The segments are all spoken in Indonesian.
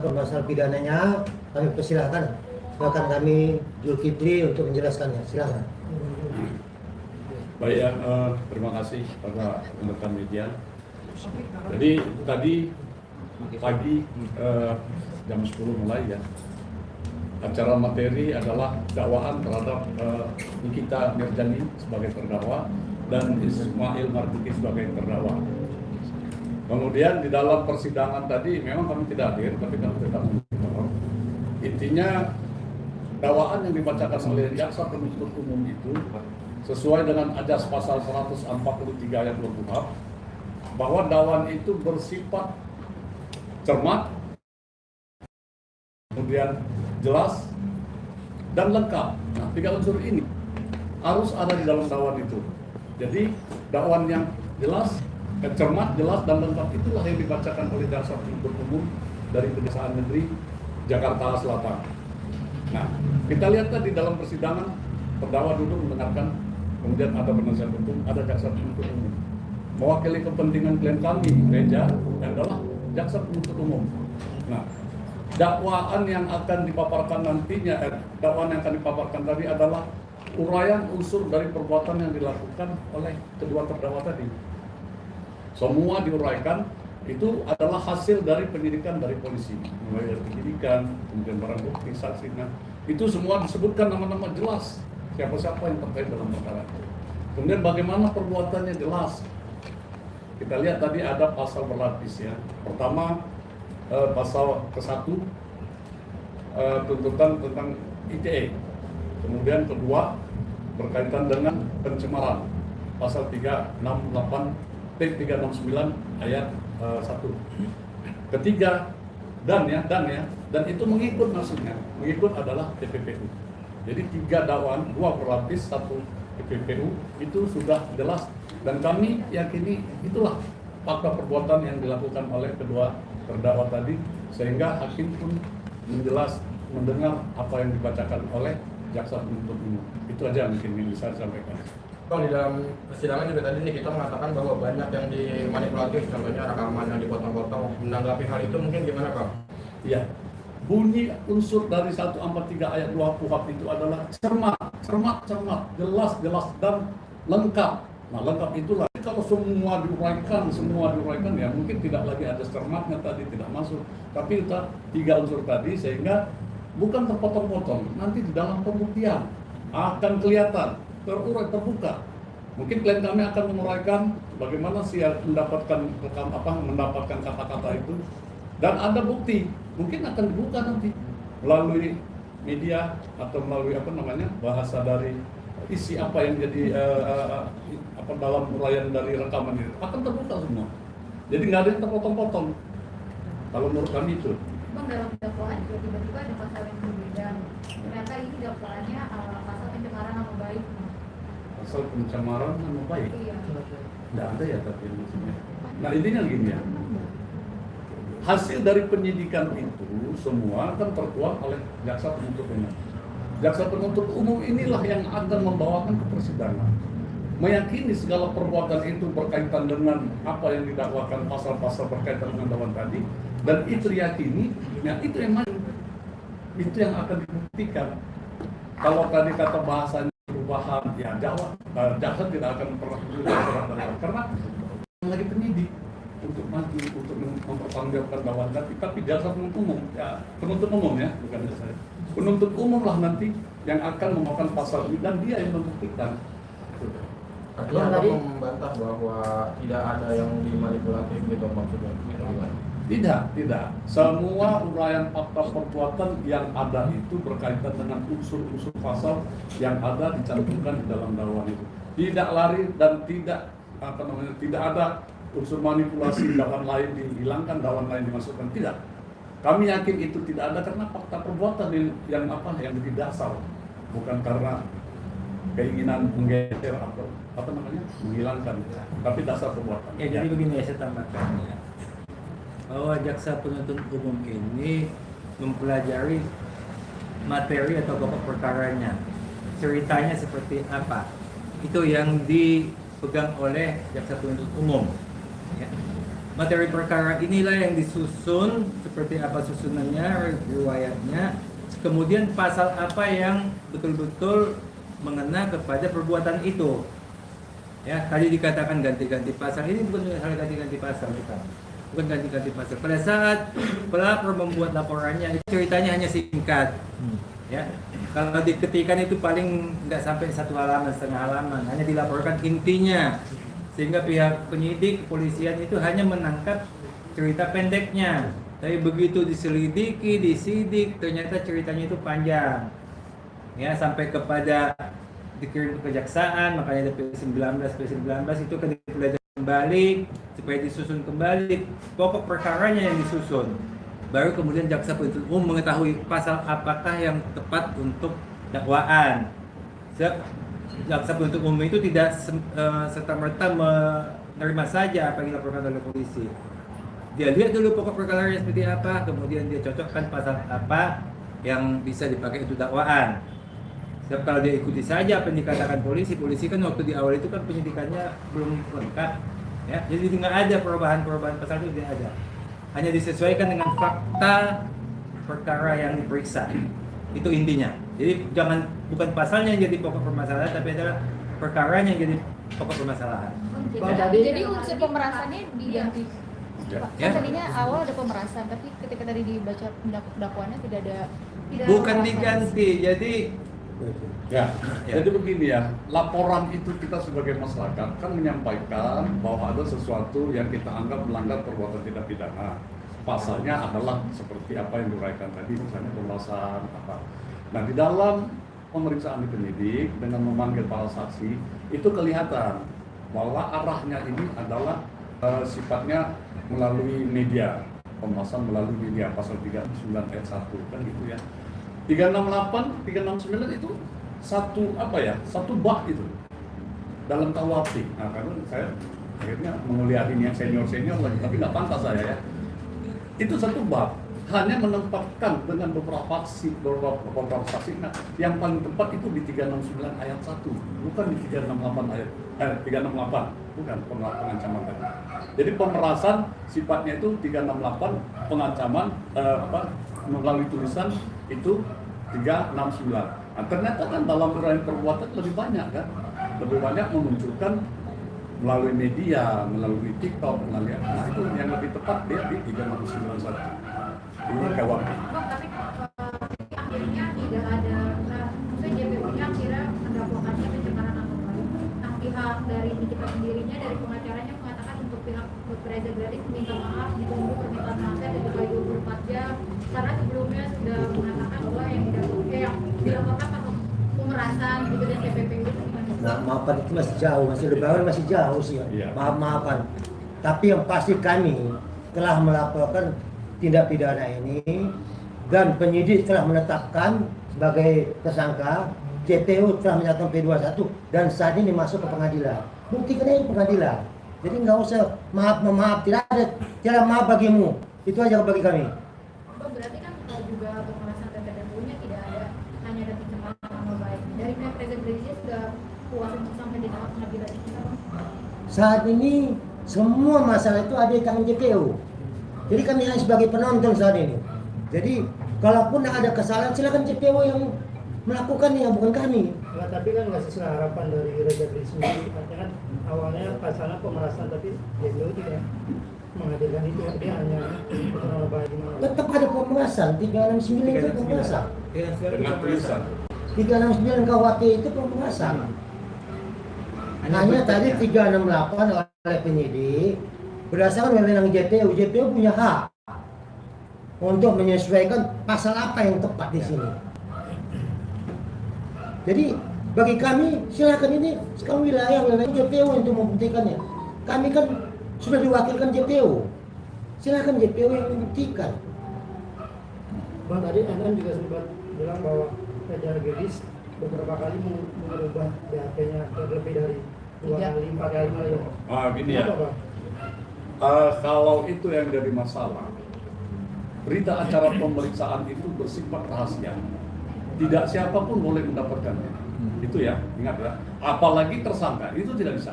Pasal pidananya kami persilahkan rekan kami Zulkifli untuk menjelaskannya. Silakan. Baik ya, terima kasih pada rekan media. Jadi tadi pagi jam 10 mulai ya. Acara materi adalah dakwaan terhadap Nikita Mirjani sebagai terdakwa dan Ismail Marzuki sebagai terdakwa. Kemudian di dalam persidangan tadi memang kami tidak hadir, tapi kami tetap monitor. Intinya dakwaan yang dibacakan oleh jaksa penuntut umum itu sesuai dengan ajas pasal 143 ayat 2 KUHP bahwa dakwaan itu bersifat cermat, kemudian jelas dan lengkap. Nah, 3 unsur ini harus ada di dalam dakwaan itu. Jadi dakwaan yang jelas, cermat, jelas dan lengkap itulah yang dibacakan oleh jaksa penuntut umum dari Kejaksaan Negeri Jakarta Selatan. Nah, kita lihat tadi dalam persidangan terdakwa duduk mendengarkan, kemudian ada penasihat hukum, ada jaksa penuntut umum. Mewakili kepentingan klien kami, Reja, adalah jaksa penuntut umum. Nah, dakwaan yang akan dipaparkan nantinya, dakwaan yang akan dipaparkan tadi adalah uraian unsur dari perbuatan yang dilakukan oleh kedua terdakwa tadi. Semua diuraikan, itu adalah hasil dari penyidikan dari polisi, mulai dari penyidikan, kemudian barang bukti, saksi. Nah, itu semua disebutkan nama-nama jelas siapa-siapa yang terkait dalam perkara itu. Kemudian bagaimana perbuatannya jelas. Kita lihat tadi ada pasal berlapis ya. Pertama pasal ke-1 tuntutan tentang ITE. Kemudian kedua berkaitan dengan pencemaran pasal 369 ayat 1. Ketiga dan itu mengikut maksudnya. Mengikut adalah TPPU. Jadi 3 dakwaan, 2 berlapis, 1 TPPU itu sudah jelas dan kami yakini itulah fakta perbuatan yang dilakukan oleh kedua terdakwa tadi sehingga hakim pun mendengar apa yang dibacakan oleh jaksa penuntut umum. Itu aja mungkin yang bisa disampaikan. Bang, di dalam persidangan juga tadi nih kita mengatakan bahwa banyak yang dimanipulatif, contohnya rekaman yang dipotong-potong. Menanggapi hal itu mungkin gimana, Bang? Iya, bunyi unsur dari 143 ayat 2 KUHP itu adalah cermat, jelas dan lengkap. Nah, lengkap itulah. Kalau semua diuraikan ya mungkin tidak lagi ada cermatnya tadi, tidak masuk. Tapi itu 3 unsur tadi sehingga bukan terpotong-potong. Nanti di dalam pembuktian akan kelihatan, terurai, terbuka. Mungkin klien kami akan menguraikan bagaimana sih mendapatkan kata-kata itu. Dan ada bukti, mungkin akan dibuka nanti melalui media atau melalui bahasa dari isi apa yang jadi dalam uraian dari rekaman itu akan terbuka semua. Jadi nggak ada yang terpotong-potong. Kalau menurut kami itu. Bang, dalam dakwaan tiba-tiba ada pasal yang berbeda. Ternyata ini dakwaannya pasal pencemaran nama baik. Pasal pencemaran nama baik. Iya. Nggak ada ya tapi maksudnya. Nah intinya gini ya. Hasil dari penyidikan itu semua kan tertuang oleh jaksa penuntut umum. Jaksa penuntut umum inilah yang akan membawakan ke persidangan. Meyakini segala perbuatan itu berkaitan dengan apa yang didakwakan pasal-pasal berkaitan dengan dakwaan tadi, dan itu diyakini, ya itu yang maju. Itu yang akan dibuktikan. Kalau tadi kata bahasanya perubahan, ya jaksa tidak akan pernah karena lagi penyidik untuk maju, untuk mempertanggungjawabkan dakwaan tapi jaksa penuntut umum, ya penuntut umum ya, bukan saya. Penuntut umum lah nanti yang akan membawakan pasal ini dan dia yang membuktikan. Artinya Anda membantah bahwa tidak ada yang dimanipulatif gitu maksudnya? Tidak. Semua uraian fakta perbuatan yang ada itu berkaitan dengan unsur-unsur pasal yang ada dicantumkan di dalam dakwaan itu. Tidak lari dan tidak ada unsur manipulasi, dakwaan lain dihilangkan, dakwaan lain dimasukkan, tidak. Kami yakin itu tidak ada karena fakta perbuatan yang menjadi dasar, bukan karena keinginan menggeser atau menghilangkan, tapi dasar perbuatan. Ya, jadi begini ya, saya tambahkan ya, bahwa jaksa penuntut umum ini mempelajari materi atau pokok perkaranya, ceritanya seperti apa, itu yang dipegang oleh jaksa penuntut umum. Ya. materi perkara inilah yang disusun, seperti apa susunannya, riwayatnya, kemudian pasal apa yang betul-betul mengena kepada perbuatan itu. Ya, tadi dikatakan ganti-ganti pasal, ini bukan hal ganti-ganti pasal, bukan ganti-ganti pasal. Pada saat pelapor membuat laporannya, ceritanya hanya singkat. Ya, kalau diketikkan itu paling nggak sampai 1 halaman, setengah halaman, hanya dilaporkan intinya, sehingga pihak penyidik kepolisian itu hanya menangkap cerita pendeknya. Tapi begitu diselidiki, disidik, ternyata ceritanya itu panjang. Ya, sampai kepada dikirim ke kejaksaan, makanya ada P19 itu kan dipelajari kembali supaya disusun kembali pokok perkaranya yang disusun. Baru kemudian jaksa penuntut umum mengetahui pasal apakah yang tepat untuk dakwaan. Jaksa penuntut umum itu tidak serta-merta menerima saja apa yang dilaporkan oleh polisi. Dia lihat dulu pokok perkaranya seperti apa, kemudian dia cocokkan pasal apa yang bisa dipakai untuk dakwaan. Sebab kalau dia ikuti saja apa yang dikatakan polisi kan waktu di awal itu kan penyidikannya belum lengkap, ya. Jadi nggak ada perubahan pasal itu, tidak ada. Hanya disesuaikan dengan fakta perkara yang diperiksa. Itu intinya. Jadi bukan pasalnya yang jadi pokok permasalahan, tapi adalah perkaranya yang jadi pokok permasalahan. Jadi unsur pemerasannya diganti. Pak, Ya. kan tadinya awal ada pemerasan, tapi ketika tadi dibaca dakwaannya tidak ada. Bukan diganti, jadi Ya, jadi begini ya, laporan itu kita sebagai masyarakat kan menyampaikan bahwa ada sesuatu yang kita anggap melanggar perbuatan tidak pidana. Pasalnya adalah seperti apa yang diuraikan tadi, misalnya pemerasan apa. Nah, di dalam pemeriksaan penyidik dengan memanggil para saksi itu kelihatan bahwa arahnya ini adalah sifatnya melalui media, pemerasan melalui media, pasal 39 ayat 1 kan gitu ya. 368, 369 itu satu bab itu dalam KUHP. Nah, karena saya akhirnya menguliahin yang senior lagi, tapi nggak pantas saya ya. Itu satu bab, hanya menempatkan dengan beberapa saksi. Nah, yang paling tepat itu di 369 ayat 1, bukan di 368 ayat 368, bukan pengancaman tadi. Jadi pemerasan sifatnya itu 368, pengancaman melalui tulisan itu 369. Nah, ternyata kan dalam uraian perbuatan lebih banyak kan, lebih banyak memunculkan melalui media, melalui TikTok, melalui nah itu yang lebih tepat dia di 3691. Ini KUHP. Bang, tapi akhirnya tidak ada, maksudnya JPU-nya akhirnya mendakwakannya pencemaran nama baik. Nah, pihak dari kita sendirinya, dari pengacaranya mengatakan untuk pihak Reza Gladys minta maaf, ditunggu permintaan maafnya dan juga 24 jam, karena sebelumnya sudah mengatakan bahwa yang dilaporkan atau pemerasan gitu dan TPPU itu gimana? Nah, maafan itu masih jauh, Lebaran masih jauh sih. Iya. Maaf-maafan. Tapi yang pasti kami telah melaporkan tindak pidana ini dan penyidik telah menetapkan sebagai tersangka, JPU telah menyatakan P21 dan saat ini masuk ke pengadilan. Buktikan itu pengadilan. Jadi nggak usah maaf, tidak ada cara maaf bagimu. Itu aja bagi kami. Bang, berarti kan juga pemerasan dan TPPU-nya tidak ada, hanya ada pencemaran nama baik. Dari pihak Reza Gladys sudah puas untuk sampai di tahap pengadilan ini, Bang? Saat ini semua masalah itu ada di tangan JPU. Jadi kami hanya sebagai penonton saat ini. Jadi kalaupun ada kesalahan silakan JPU yang melakukannya, bukan kami. Nah, tapi kan nggak sesuai harapan dari Reza Gladys sendiri. Artinya kan awalnya pasalnya pemerasan, tapi JPU tidak menghadirkan itu. Dia hanya nama baik. Tetap ada pemerasan, 369 itu pemerasan. Dengan tulisan. 369 KUHP itu pemerasan. Hanya tadi 368 oleh penyidik berdasarkan wewenang JPU. JPU punya hak untuk menyesuaikan pasal apa yang tepat di sini. Jadi bagi kami silakan, ini sekarang wilayah JPU untuk membuktikannya. Kami kan sudah diwakilkan JPU. Silakan JPU yang membuktikan. Bang, tadi Anda juga sempat bilang bahwa Reza Gladys beberapa kali mengubah BAP-nya lebih dari 2 kali, 4 kali malah ya. Gini ya. Kenapa, Bang? Kalau itu yang jadi masalah, berita acara pemeriksaan itu bersifat rahasia. Tidak siapapun boleh mendapatkannya. Itu ya, ingat ya. Apalagi tersangka, itu tidak bisa.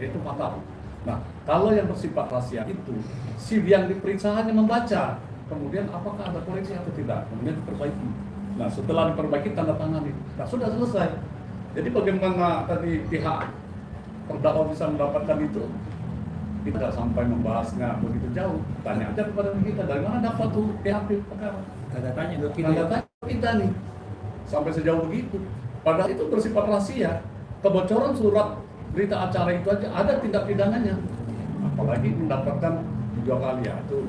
Itu fatal. Nah, kalau yang bersifat rahasia itu, si yang diperiksa hanya membaca, kemudian apakah ada koreksi atau tidak, kemudian diperbaiki. Nah, setelah diperbaiki tanda tangani, nah sudah selesai. Jadi bagaimana tadi pihak terdakwa bisa mendapatkan itu? Kita tidak sampai membahasnya begitu jauh. Tanya aja kepada kita, dari mana dapat tuh pihak perkara? Tanda tanya dok kita. Tanda tanya kita nih, sampai sejauh begitu. Padahal itu bersifat rahasia. Kebocoran surat berita acara itu aja ada tindak pidananya. Apalagi mendapatkan 2 kali ya, itu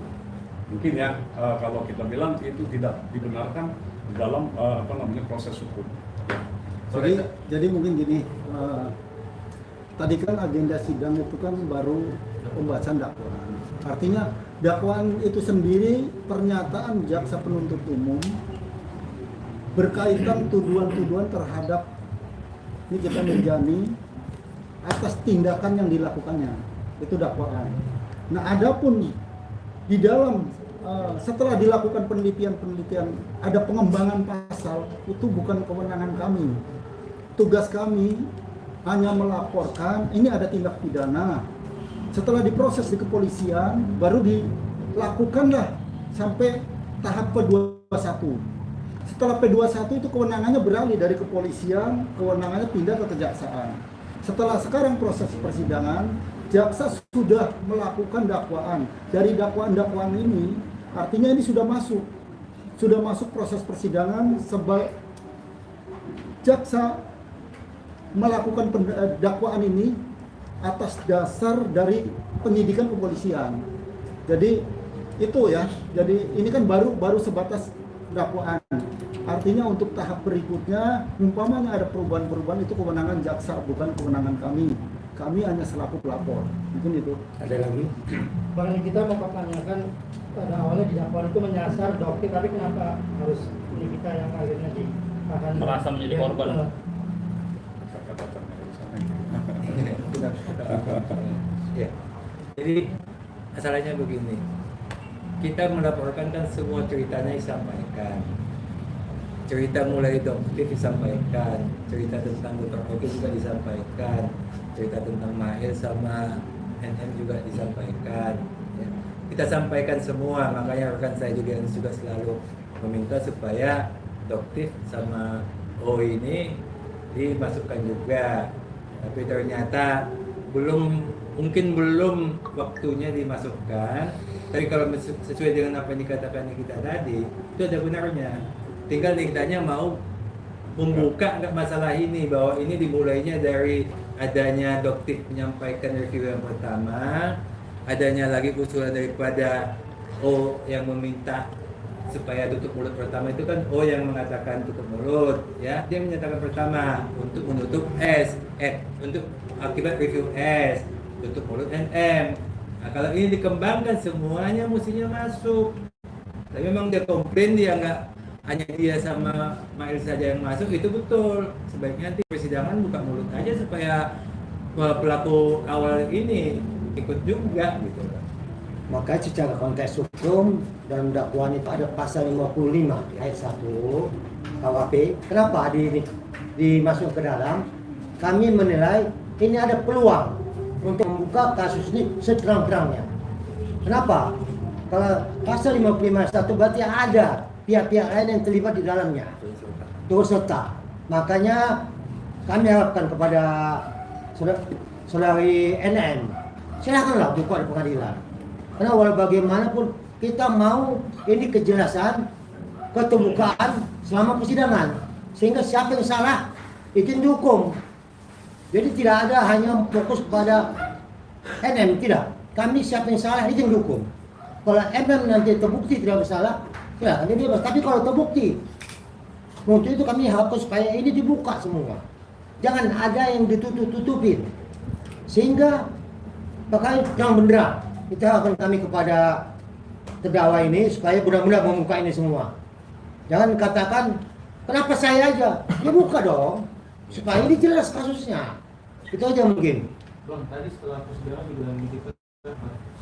mungkin ya kalau kita bilang itu tidak dibenarkan di dalam proses hukum. Jadi mungkin gini, tadi kan agenda sidang itu kan baru pembahasan dakwaan. Artinya dakwaan itu sendiri pernyataan jaksa penuntut umum berkaitan tuduhan-tuduhan terhadap Nikita Mirzani atas tindakan yang dilakukannya, itu dakwaan. Nah, adapun di dalam setelah dilakukan penelitian ada pengembangan pasal, itu bukan kewenangan kami. Tugas kami hanya melaporkan ini ada tindak pidana. Setelah diproses di kepolisian, baru dilakukanlah sampai tahap P21. Setelah P21 itu kewenangannya beralih dari kepolisian, kewenangannya pindah ke kejaksaan. Setelah sekarang proses persidangan, jaksa sudah melakukan dakwaan. Dari dakwaan-dakwaan ini, artinya ini sudah masuk proses persidangan sebagai jaksa melakukan dakwaan ini atas dasar dari penyidikan kepolisian. Jadi itu ya. Jadi ini kan baru sebatas dakwaan. Artinya untuk tahap berikutnya, umpamanya ada perubahan-perubahan, itu kewenangan jaksa, bukan kewenangan kami. Kami hanya selaku pelapor. Mungkin itu. Ada lagi? Bang, kita mau pertanyakan pada awalnya di dakwaan itu menyasar dokter, tapi kenapa harus ini kita yang akhirnya akan merasa menjadi korban? Ya. Jadi masalahnya begini, kita melaporkan kan semua ceritanya disampaikan. Cerita mulai dokter disampaikan, cerita tentang Dr. Oki juga disampaikan, cerita tentang Mahir sama NM juga disampaikan. Ya. Kita sampaikan semua, makanya rekan saya juga selalu meminta supaya dokter sama O ini dimasukkan juga. Tapi ternyata mungkin belum waktunya dimasukkan. Tapi kalau sesuai dengan apa yang dikatakan kita tadi, itu ada benarnya. Tinggal kitanya mau membuka nggak masalah ini, bahwa ini dimulainya dari adanya dokter menyampaikan review yang pertama, adanya lagi usulan daripada O yang meminta supaya tutup mulut pertama, itu kan O yang mengatakan tutup mulut, ya dia menyatakan pertama untuk menutup S, untuk akibat review S, tutup mulut NM. Nah, kalau ini dikembangkan semuanya mestinya masuk. Tapi memang dia komplain dia nggak hanya dia sama Mail saja yang masuk, itu betul. Sebaiknya nanti persidangan buka mulut aja supaya pelaku awal ini ikut juga gitu. Maka secara konteks hukum dalam dakwaan itu ada pasal 55 ayat 1 KUHP. Kenapa dimasuk ke dalam? Kami menilai ini ada peluang untuk membuka kasus ini seterang-terangnya. Kenapa? Kalau pasal 55 ayat 1 berarti ada pihak-pihak lain yang terlibat di dalamnya, turut serta. Makanya kami harapkan kepada saudari NM, silakanlah buka di pengadilan. Karena walau bagaimanapun kita mau ini kejelasan, keterbukaan selama persidangan, sehingga siapa yang salah itu dihukum. Jadi tidak ada hanya fokus pada NM, tidak. Kami siapa yang salah itu yang dihukum. Kalau NM nanti terbukti tidak bersalah, ya kan dia bebas. Tapi kalau terbukti, untuk itu kami harapkan supaya ini dibuka semua. Jangan ada yang ditutup-tutupin. Sehingga pakai terang benderang. Kita harapkan kami kepada terdakwa ini supaya benar-benar membuka ini semua. Jangan katakan kenapa saya aja, dia buka dong supaya ini jelas kasusnya. Itu aja mungkin. Bang, tadi setelah persidangan juga kita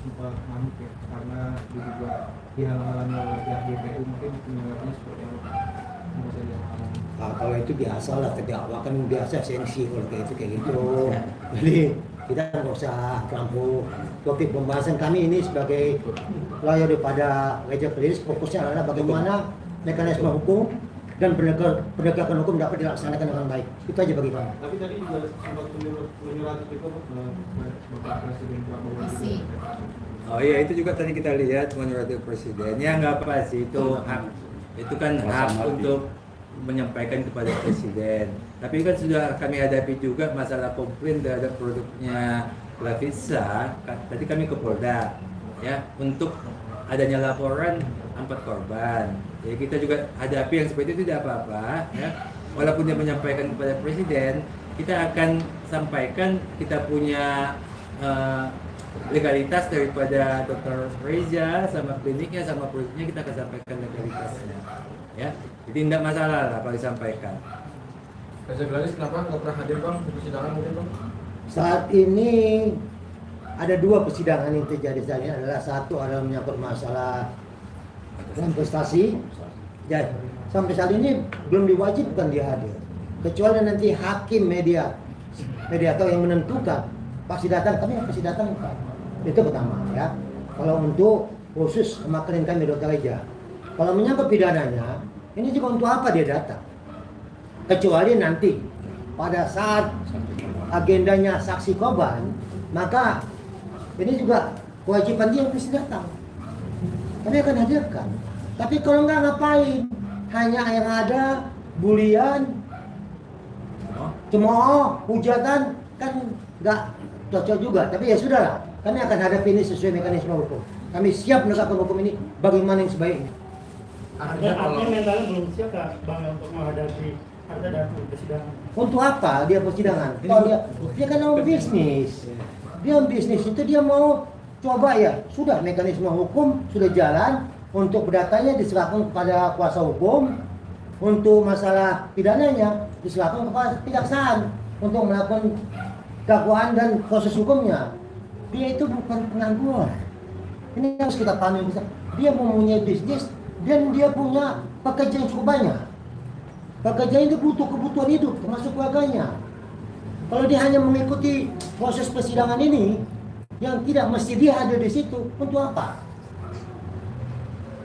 sempat ngamuk ya, karena juga dihalang-halangi oleh pihak GPU, mungkin penanggapannya seperti apa? Kalau itu biasa lah, terdakwa kan biasa sensi kalau kayak gitu. Jadi kita nggak usah terlampau topik pembahasan kami ini sebagai lawyer daripada Legal Police, fokusnya adalah bagaimana mekanisme hukum dan penegakan hukum dapat dilaksanakan dengan baik. Itu aja bagi kami. Tapi tadi juga sempat menyurat itu Bapak Presiden Prabowo juga. Oh iya, itu juga tadi kita lihat menurut Presiden. Ya nggak apa sih, itu hak, itu kan hak untuk menyampaikan kepada Presiden. Tapi kan sudah kami hadapi juga masalah komplain terhadap produknya Lavisa. Tadi kami ke Polda, ya, untuk adanya laporan 4 korban. Ya kita juga hadapi yang seperti itu tidak apa-apa, ya. Walaupun dia menyampaikan kepada Presiden, kita akan sampaikan kita punya legalitas daripada Dr. Reza sama kliniknya sama produknya, kita akan sampaikan legalitasnya, ya. Jadi tidak masalah lah kalau disampaikan. Reza Gladys kenapa nggak pernah hadir Bang di persidangan mungkin Bang? Saat ini ada 2 persidangan yang terjadi saat ini. Adalah satu adalah menyangkut masalah investasi. Dan sampai saat ini belum diwajibkan dia hadir, kecuali nanti hakim mediator yang menentukan pasti datang, kami pasti datang. Itu pertama, ya. Kalau untuk khusus sama klien kami Dr. Reza, kalau menyangkut pidananya, ini juga untuk apa dia datang? Kecuali nanti pada saat agendanya saksi korban, maka ini juga kewajiban dia harus datang. Kami akan hadirkan. Tapi kalau enggak ngapain? Hanya yang ada bulian, cemooh, hujatan, kan enggak cocok juga. Tapi ya sudahlah, kami akan hadapi ini sesuai mekanisme hukum. Kami siap menegakkan hukum ini bagaimana yang sebaiknya. Artinya mentalnya belum siap Kak, Bang, untuk menghadapi ada datang persidangan. Untuk apa dia persidangan? Kalau dia kan mau bisnis. Dia bisnis itu dia mau coba, ya sudah, mekanisme hukum sudah jalan, untuk datanya diserahkan kepada kuasa hukum, untuk masalah pidananya diserahkan kepada kejaksaan untuk melakukan dakwaan dan proses hukumnya. Dia itu bukan pengangguran. Ini harus kita pahami bisa. Dia mempunyai bisnis dan dia punya pekerjaan cukup banyak. Pekerjaan itu butuh kebutuhan hidup termasuk keluarganya. Kalau dia hanya mengikuti proses persidangan ini yang tidak mesti dia ada di situ, untuk apa?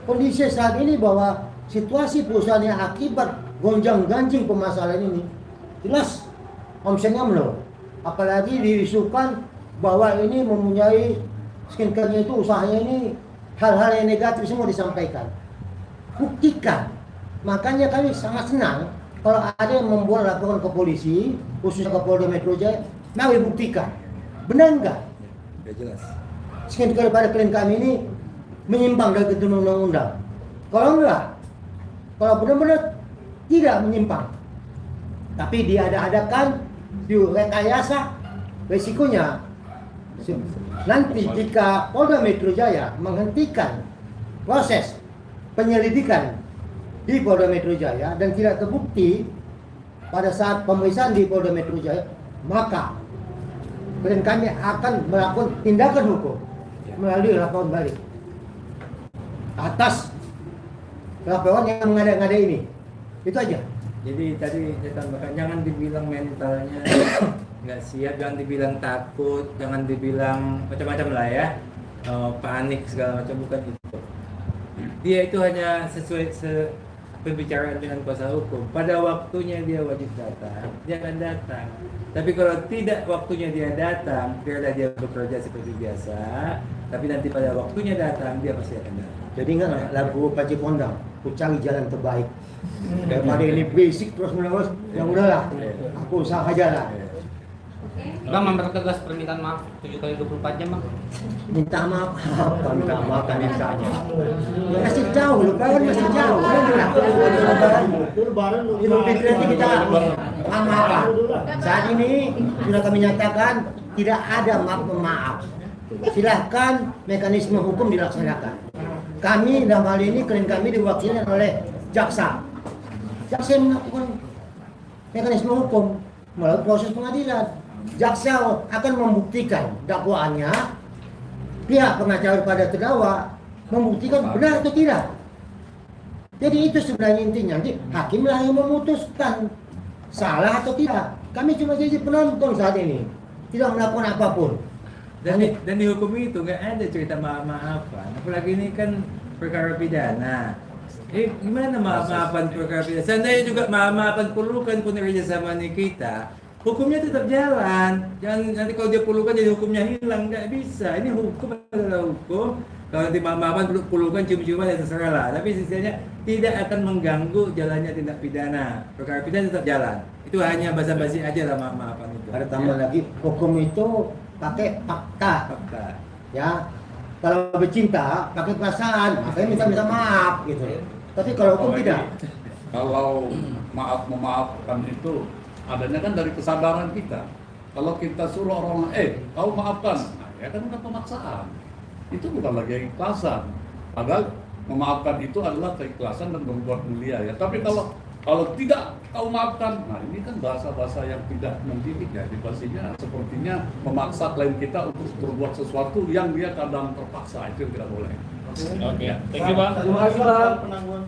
Kondisi saat ini bahwa situasi perusahaan yang akibat gonjang-ganjing permasalahan ini jelas omsetnya menurun. Apalagi diisukan bahwa ini mempunyai skincare-nya itu, usahanya ini hal-hal yang negatif semua disampaikan. Buktikan. Makanya kami sangat senang kalau ada yang membuat laporan ke polisi, khususnya ke Polda Metro Jaya, mari buktikan. Benar enggak? Ya jelas. Skincare pada klien kami ini menyimpang dari ketentuan undang-undang. Kalau enggak, kalau benar-benar tidak menyimpang, tapi diada-adakan, direkayasa, resikonya nanti jika Polda Metro Jaya menghentikan proses penyelidikan di Polda Metro Jaya dan tidak terbukti pada saat pemeriksaan di Polda Metro Jaya, maka klien kami akan melakukan tindakan hukum melalui laporan balik atas laporan yang mengada-ngada ini. Itu aja. Jadi tadi saya tambahkan, jangan dibilang mentalnya nggak siap, jangan dibilang takut, jangan dibilang macam-macam lah ya, panik segala macam, bukan itu. Dia itu hanya sesuai pembicaraan dengan kuasa hukum. Pada waktunya dia wajib datang, dia akan datang. Tapi kalau tidak waktunya dia datang, biarlah dia bekerja seperti biasa. Tapi nanti pada waktunya datang, dia pasti akan datang. Jadi ingat lagu Panji Kondang, ku cari jalan terbaik. Daripada ini basic terus menerus, ya udahlah, aku usaha aja lah. Bang, mempertegas permintaan maaf 7 kali 24 jam Bang. Minta maaf apa? Minta maaf kan misalnya. Masih jauh, lebaran masih jauh. Idul Fitri nanti kita maaf. Saat ini sudah kami nyatakan tidak ada maaf. Silahkan mekanisme hukum dilaksanakan. Kami dalam hal ini klien kami diwakili oleh jaksa. Jaksa yang melakukan mekanisme hukum melalui proses pengadilan. Jaksa akan membuktikan dakwaannya, pihak pengacara pada terdakwa membuktikan benar atau tidak. Jadi itu sebenarnya intinya. Nanti hakimlah yang memutuskan salah atau tidak. Kami cuma jadi penonton saat ini. tidak melakukan apapun. Dan di hukum itu nggak ada cerita maaf-maafan. Apalagi ini kan perkara pidana. Gimana maaf-maafan perkara pidana? Seandainya juga maaf-maafan perlukan pun kerjasama nih kita, hukumnya tetap jalan. Jangan nanti kalau dia perlukan jadi hukumnya hilang, nggak bisa. Ini hukum adalah hukum. Kalau nanti maaf-maafan perlukan cium-ciuman ya terserah lah. Tapi sisanya tidak akan mengganggu jalannya tindak pidana. Perkara pidana tetap jalan. Itu hanya basa-basi aja lah maaf-maafan itu. Ada tambah lagi, hukum itu pakai fakta. Fakta. Ya, kalau bercinta pakai perasaan, makanya minta maaf gitu. Tapi kalau hukum tidak. Kalau memaafkan itu adanya kan dari kesadaran kita. Kalau kita suruh orang, kau maafkan, nah, ya kan udah pemaksaan. Itu bukan lagi keikhlasan. Padahal memaafkan itu adalah keikhlasan dan berbuat mulia ya. Tapi kalau tidak kau maafkan, nah ini kan bahasa-bahasa yang tidak mendidik ya. Pastinya sepertinya memaksa klien kita untuk berbuat sesuatu yang dia kadang terpaksa, itu yang tidak boleh. Oke, thank you Bang. Terima kasih Bang.